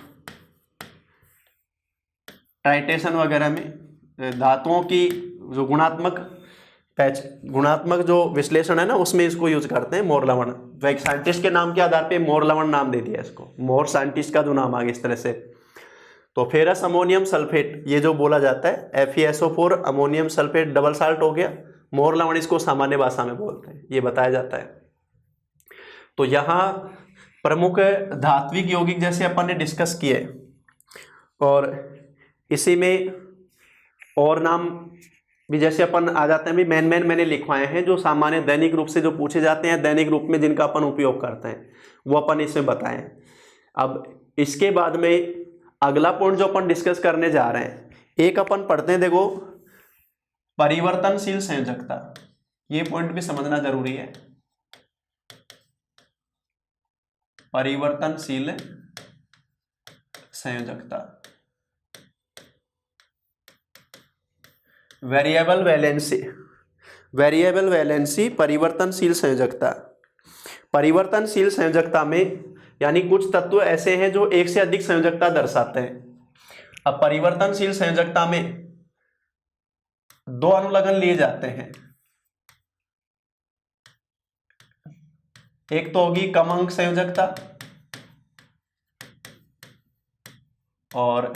टाइटेशन वगैरह में धातुओं की जो गुणात्मक जो विश्लेषण है ना, उसमें इसको यूज करते हैं मोर लवण। तो एक साइंटिस्ट के नाम के आधार पे मोर लवण नाम दे दिया इसको, मोर साइंटिस्ट का जो नाम आ गया इस तरह से। तो फेरस अमोनियम सल्फेट ये जो बोला जाता है FeSO4 ammonium sulphate double salt हो गया, मोर लवण इसको सामान्य भाषा में बोलते हैं, ये बताया जाता है। तो यहाँ प्रमुख धात्विक यौगिक जैसे अपन ने डिस्कस किए, और इसी में और नाम भी जैसे अपन आ जाते हैं भी मेन मैंने लिखवाए हैं जो सामान्य दैनिक रूप से जो पूछे जाते हैं, दैनिक रूप में जिनका अपन उपयोग करते हैं, वो अपन इसमें बताएं। अब इसके बाद में अगला पॉइंट जो अपन डिस्कस करने जा रहे हैं, एक अपन पढ़ते हैं, देखो परिवर्तनशील संयोजकता, ये पॉइंट भी समझना जरूरी है। परिवर्तनशील संयोजकता, वेरिएबल वैलेंसी, वेरिएबल वैलेंसी परिवर्तनशील संयोजकता। परिवर्तनशील संयोजकता में यानी कुछ तत्व ऐसे हैं जो एक से अधिक संयोजकता दर्शाते हैं। अब परिवर्तनशील संयोजकता में दो अनुलग्न लिए जाते हैं, एक तो होगी कम अंक संयोजकता और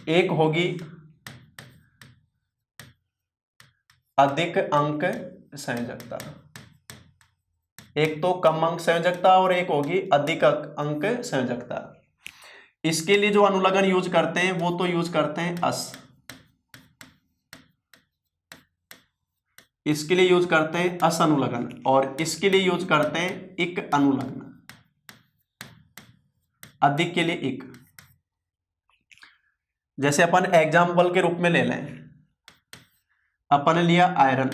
एक होगी अधिक अंक संयोजकता। एक तो कम अंक संयोजकता और एक होगी अधिक अंक संयोजकता। इसके लिए जो अनुलग्न यूज करते हैं वो तो यूज करते हैं अस, इसके लिए यूज करते हैं अस अनुलग्न और इसके लिए यूज करते हैं इक अनुलग्न, अधिक के लिए इक। जैसे अपन एग्जाम्पल के रूप में ले लें, अपन ने लिया आयरन,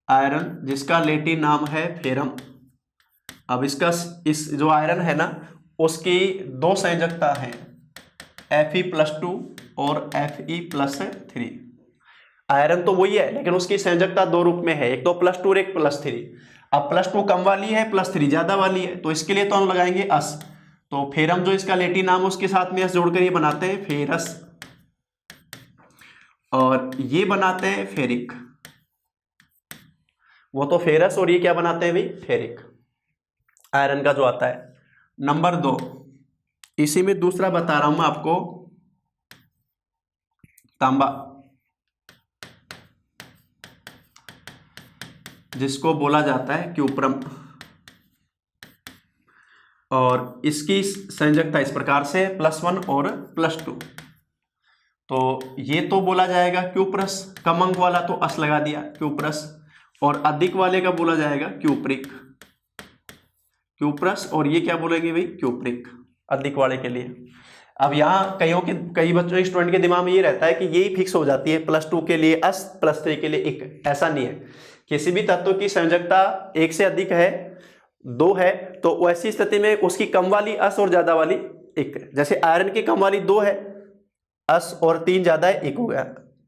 आयरन जिसका लैटिन नाम है फेरम। अब इसका इस जो आयरन है ना उसकी दो संयोजकता है, Fe+2 और Fe+3। आयरन तो वही है लेकिन उसकी संयोजकता दो रूप में है, एक तो +2 और एक +3। अब +2 कम वाली है, +3 ज्यादा वाली है, तो इसके लिए तो हम लगाएंगे अस। तो फेरम जो इसका लैटिन नाम है उसके साथ में अस जोड़कर ये बनाते हैं फेरस और ये बनाते हैं फेरिक। वो तो फेरस और ये क्या बनाते हैं भाई, फेरिक, आयरन का जो आता है। नंबर 2, इसी में दूसरा बता रहा हूं मैं आपको, तांबा, जिसको बोला जाता है क्यूप्रम, और इसकी संयोजकता इस प्रकार से +1 और +2। तो ये तो बोला जाएगा क्यूप्रस, कम अंक वाला तो अस लगा दिया क्यूप्रस, और अधिक वाले का बोला जाएगा क्यूप्रिक, क्यूप्रस, और ये क्या बोलेंगे भाई, क्यूप्रिक, अधिक वाले के लिए। अब यहाँ कई बच्चों स्टूडेंट के दिमाग में ये रहता है कि यही फिक्स हो जाती है, +2 के लिए अस, +3 के लिए इक। ऐसा नहीं है, किसी भी तत्व की संयोजकता एक से अधिक है, 2 है, तो ऐसी स्थिति में उसकी कम वाली अस और ज्यादा वाली इक। जैसे आयरन की कम वाली 2 है, अस और 3 ज्यादा है, इक हो गया।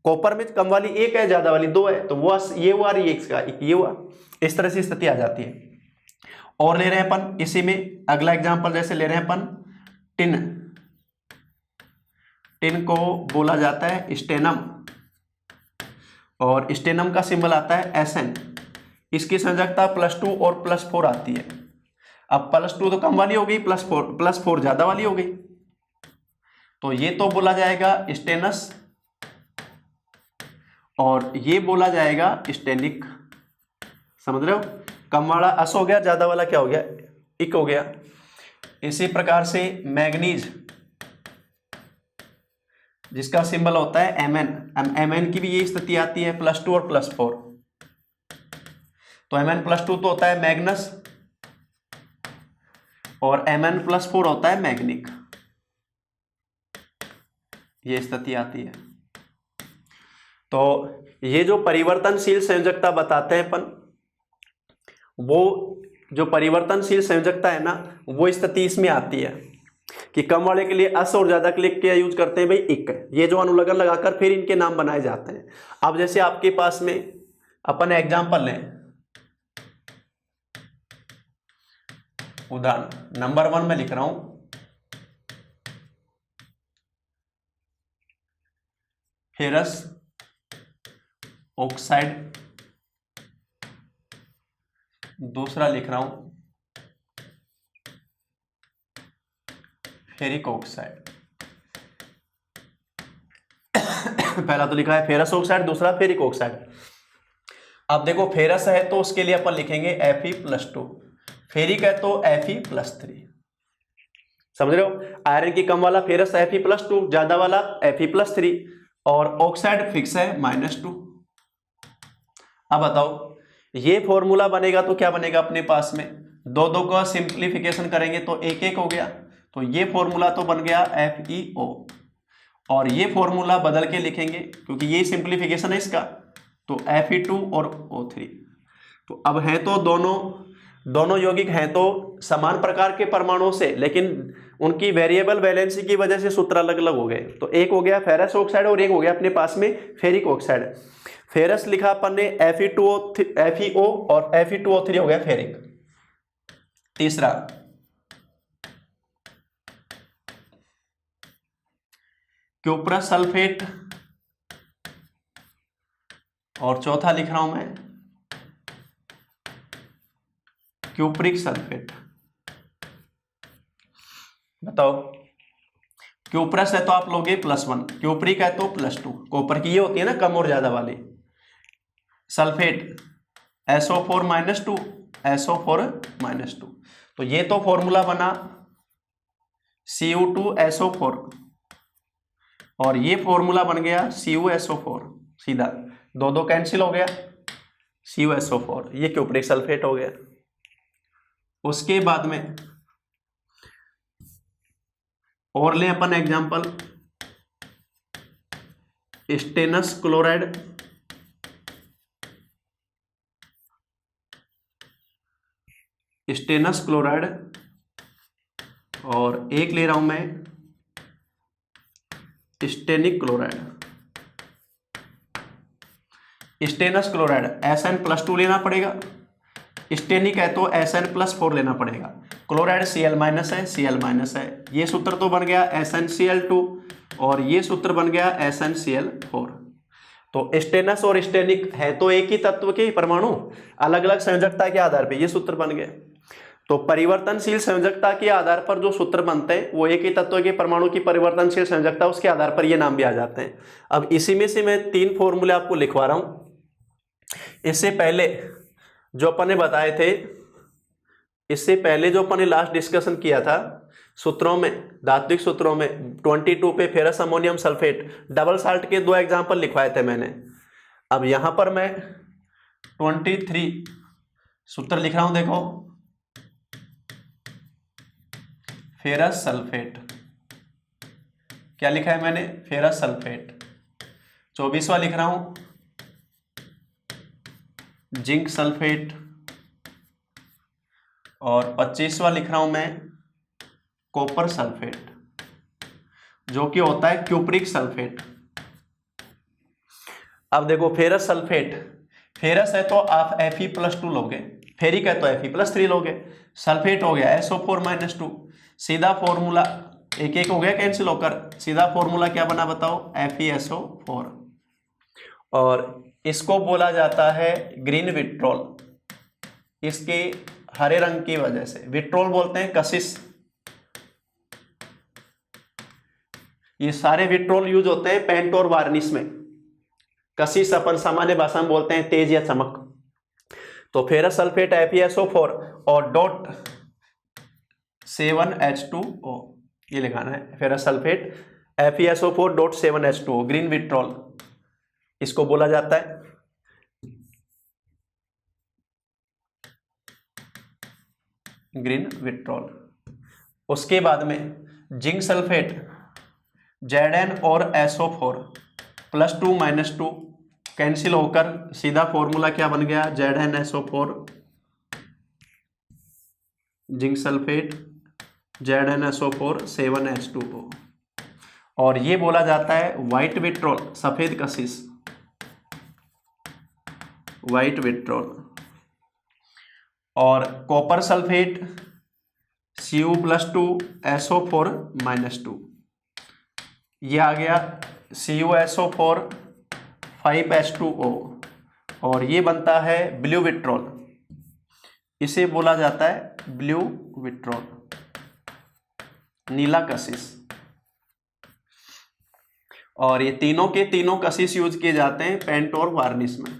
कॉपर में कम वाली 1 है, ज्यादा वाली 2 है, तो वो अस ये हुआ और ये इसका इक ये हुआ। इस तरह से स्थिति आ जाती है। और ले रहे हैं अपन इसी में अगला एग्जाम्पल, जैसे ले रहे हैं अपन टिन, टिन को बोला जाता है स्टेनम और स्टेनम का सिंबल आता है Sn। इसकी संयोजकता +2 और +4 आती है। अब +2 तो कम वाली हो गई, +4 ज्यादा वाली हो गई, तो ये तो बोला जाएगा स्टेनस और ये बोला जाएगा स्टेनिक। समझ रहे हो, कम वाला अस हो गया, ज्यादा वाला क्या हो गया, इक हो गया। इसी प्रकार से मैग्नीज, जिसका सिंबल होता है Mn की भी ये स्थिति आती है, +2 और +4। तो Mn+2 तो होता है मैग्नस और Mn+4 होता है मैग्निक, ये स्थिति आती है। तो ये जो परिवर्तनशील संयोजकता बताते हैं अपन, वो जो परिवर्तनशील संयोजकता है ना, वो स्थिति इसमें आती है कि कम वाले के लिए अस और ज्यादा के लिए क्या यूज करते हैं भाई, इक। ये जो अनुलग्न लगाकर फिर इनके नाम बनाए जाते हैं। अब जैसे आपके पास में अपन एग्जांपल लें, उदाहरण नंबर 1 में लिख रहा हूं, फेरस ऑक्साइड। दूसरा लिख रहा हूं फेरिक ऑक्साइड। पहला तो लिखा है फेरस ऑक्साइड, दूसरा फेरिक ऑक्साइड। अब देखो फेरस है तो उसके लिए अपन लिखेंगे Fe+2, फेरिक है तो Fe+3। समझ रहे हो, आयरन की कम वाला फेरस Fe+2, ज्यादा वाला Fe+3। और ऑक्साइड फिक्स है -2। अब बताओ ये फॉर्मूला बनेगा तो क्या बनेगा अपने पास में, दो दो का सिंप्लीफिकेशन करेंगे तो एक एक हो गया, तो ये फॉर्मूला तो बन गया FeO, और ये फॉर्मूला बदल के लिखेंगे क्योंकि ये सिंप्लीफिकेशन है इसका, तो Fe2 और O3। तो अब है तो दोनों यौगिक हैं तो समान प्रकार के परमाणुओं से, लेकिन उनकी वेरिएबल वैलेंसी की वजह से सूत्र अलग अलग हो गए। तो एक हो गया फेरस ऑक्साइड और एक हो गया अपने पास में फेरिक ऑक्साइड। फेरस लिखा अपन ने FeO और Fe2O3 हो गया फेरिक। तीसरा क्यूप्रस सल्फेट, और चौथा लिख रहा हूं मैं क्यूप्रिक सल्फेट। बताओ क्यूप्रस है तो आप लोगे +1, क्यूप्रिक है तो +2, कॉपर की ये होती है ना कम और ज्यादा वाली। सल्फेट SO4 -2, SO4 -2, तो ये तो फॉर्मूला बना Cu2SO4 और ये फॉर्मूला बन गया CuSO4, सीधा दो दो कैंसिल हो गया, CuSO4, ये क्यूप्रिक सल्फेट हो गया। उसके बाद में और ले अपन example stannous chloride, stannous chloride, और एक ले रहा हूं मैं Stenik chloride. Stannous chloride SN+2 लेना पड़ेगा, स्टेनिक है तो SN+4 लेना पड़ेगा। क्लोराइड Cl- है, Cl- है, ये सूत्र तो बन गया SnCl2 और ये सूत्र बन गया SnCl4। तो स्टेनस और स्टेनिक है तो एक ही तत्व के परमाणु, अलग अलग संयोजकता के आधार पर ये सूत्र बन गए। तो परिवर्तनशील संयोजकता के आधार पर जो सूत्र बनते हैं वो एक ही तत्व के परमाणु की परिवर्तनशील संयोजकता, उसके आधार पर ये नाम भी आ जाते हैं। अब इसी में से मैं 3 फॉर्मूले आपको लिखवा रहा हूं। इससे पहले जो अपन ने बताए थे, इससे पहले जो अपन ने लास्ट डिस्कशन किया था सूत्रों में, धात्विक सूत्रों में 22 पे ferrous ammonium sulphate double salt के 2 एग्जाम्पल लिखवाए थे मैंने। अब यहां पर मैं 23 सूत्र लिख रहा हूं, देखो फेरस सल्फेट, क्या लिखा है मैंने, फेरस सल्फेट। 24वां लिख रहा हूं जिंक सल्फेट, और 25वां लिख रहा हूं मैं कॉपर सल्फेट, जो कि होता है क्यूप्रिक सल्फेट। अब देखो फेरस सल्फेट, फेरस है तो आप Fe+2 लोगे, फेरिक है तो Fe+3 लोगे, सल्फेट हो गया SO4 -2, सीधा फॉर्मूला एक एक हो गया कैंसिल होकर, सीधा फॉर्मूला क्या बना बताओ, FeSO4, और इसको बोला जाता है ग्रीन विट्रोल, इसके हरे रंग की वजह से। विट्रोल बोलते हैं कशिश, ये सारे विट्रोल यूज होते हैं पेंट और वार्निश में। कशिश अपन सामान्य भाषा में बोलते हैं तेज या चमक। तो फेरस सल्फेट FeSO4 और .7H2O ये लिखाना है, ferrous sulphate FeSO4 .7H2O green vitriol इसको बोला जाता है। Green vitriol. उसके बाद में जिंक सल्फेट Zn और SO4 +2 -2 कैंसिल होकर सीधा फॉर्मूला क्या बन गया, ZnSO4, zinc sulphate ZnSO4 7H2O, और ये बोला जाता है व्हाइट विट्रोल, सफेद कशिश, व्हाइट विट्रोल। और कॉपर सल्फेट Cu+2 SO4 -2, ये आ गया CuSO4 5H2O, और ये बनता है ब्लू विट्रोल, इसे बोला जाता है ब्लू विट्रोल, नीला कशिश। और ये तीनों के तीनों कशिश यूज किए जाते हैं पेंट और वार्निश में।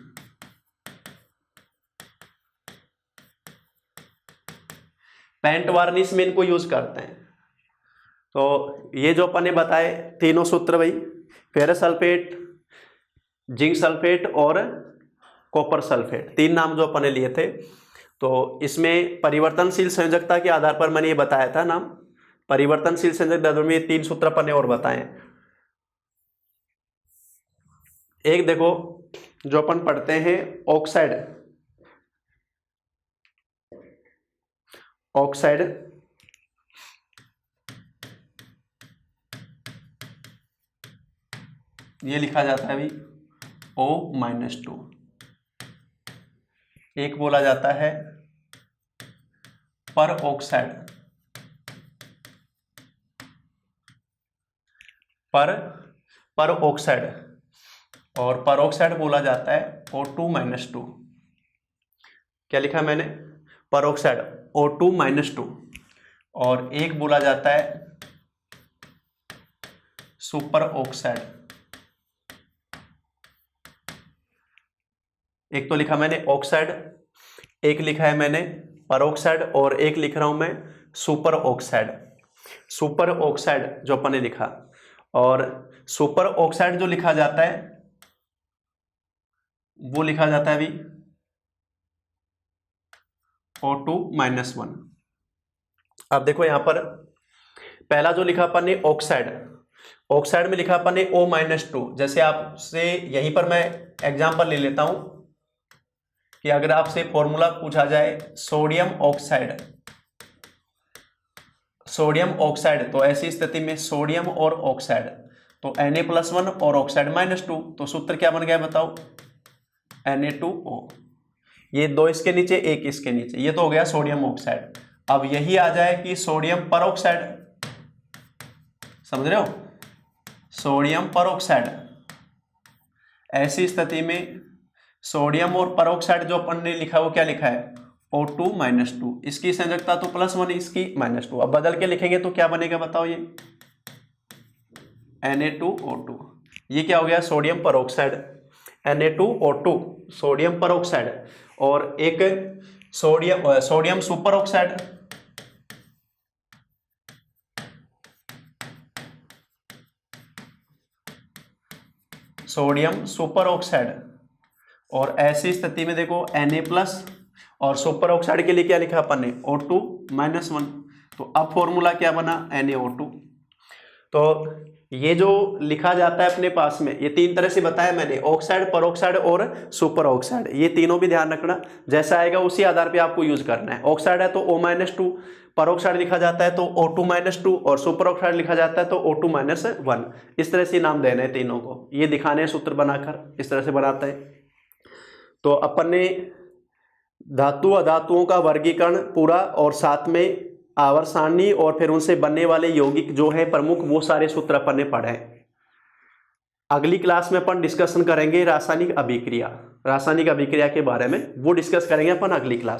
पेंट वार्निश में इनको यूज करते हैं। तो ये जो अपन ने बताए तीनों सूत्र भाई, फेरस सल्फेट, जिंक सल्फेट और कॉपर सल्फेट, 3 नाम जो अपन ने लिए थे। तो इसमें परिवर्तनशील संयोजकता के आधार पर मैंने ये बताया था नाम, परिवर्तनशील संयोजक में ये 3 सूत्र अपन ने और बताए। एक देखो जो अपन पढ़ते हैं ऑक्साइड, ऑक्साइड ये लिखा जाता है अभी O-2, एक बोला जाता है पर ऑक्साइड, पर ऑक्साइड, और पर ऑक्साइड बोला जाता है O2-2। क्या लिखा मैंने? पर ऑक्साइड O2-2, और एक बोला जाता है सुपर ऑक्साइड। एक तो लिखा मैंने ऑक्साइड, एक लिखा है मैंने परऑक्साइड, और एक लिख रहा हूं मैं सुपर ऑक्साइड। सुपर ऑक्साइड जो अपन ने लिखा, और सुपर ऑक्साइड जो लिखा जाता है वो लिखा जाता है अभी O2-1। अब देखो यहां पर पहला जो लिखा अपन ने ऑक्साइड, ऑक्साइड में लिखा अपन ने O-2। जैसे आपसे यहीं पर मैं एग्जांपल ले लेता हूं कि अगर आपसे फॉर्मूला पूछा जाए सोडियम ऑक्साइड, सोडियम ऑक्साइड, तो ऐसी स्थिति में सोडियम और ऑक्साइड तो Na+1 और ऑक्साइड -2, तो सूत्र क्या बन गया बताओ? Na2O। ये 2 इसके नीचे, एक इसके नीचे, ये तो हो गया सोडियम ऑक्साइड। अब यही आ जाए कि सोडियम परऑक्साइड, समझ रहे हो? सोडियम परऑक्साइड, ऐसी स्थिति में सोडियम और परऑक्साइड जो अपन ने लिखा वो क्या लिखा है? O2-2। इसकी संयोजकता तो +1, इसकी -2। अब बदल के लिखेंगे तो क्या बनेगा बताओ? ये Na2O2, ये क्या हो गया? Sodium peroxide, Na2O2 sodium peroxide, और एक sodium super oxide, sodium super oxide. और ऐसी स्थिति में देखो Na+ और सुपर ऑक्साइड के लिए क्या लिखा अपन ने? O2-1। तो अब फॉर्मूला क्या बना? NaO2। तो ये जो लिखा जाता है अपने पास में, ये 3 तरह से बताया मैंने, ऑक्साइड, परऑक्साइड और सुपर ऑक्साइड। ये तीनों भी ध्यान रखना, जैसा आएगा उसी आधार पे आपको यूज करना है। ऑक्साइड है तो O-2, परऑक्साइड लिखा जाता है तो O2-2, और सुपर ऑक्साइड लिखा जाता है तो O2-1। इस तरह से नाम देने हैं तीनों को, ये दिखाने हैं सूत्र बनाकर, इस तरह से बनाते हैं। तो अपन ने धातु अधातुओं का वर्गीकरण पूरा, और साथ में आवर्त सारणी और फिर उनसे बनने वाले यौगिक जो है प्रमुख, वो सारे सूत्र अपन ने पढ़े। अगली क्लास में अपन डिस्कशन करेंगे रासायनिक अभिक्रिया, रासायनिक अभिक्रिया के बारे में, वो डिस्कस करेंगे अपन अगली क्लास।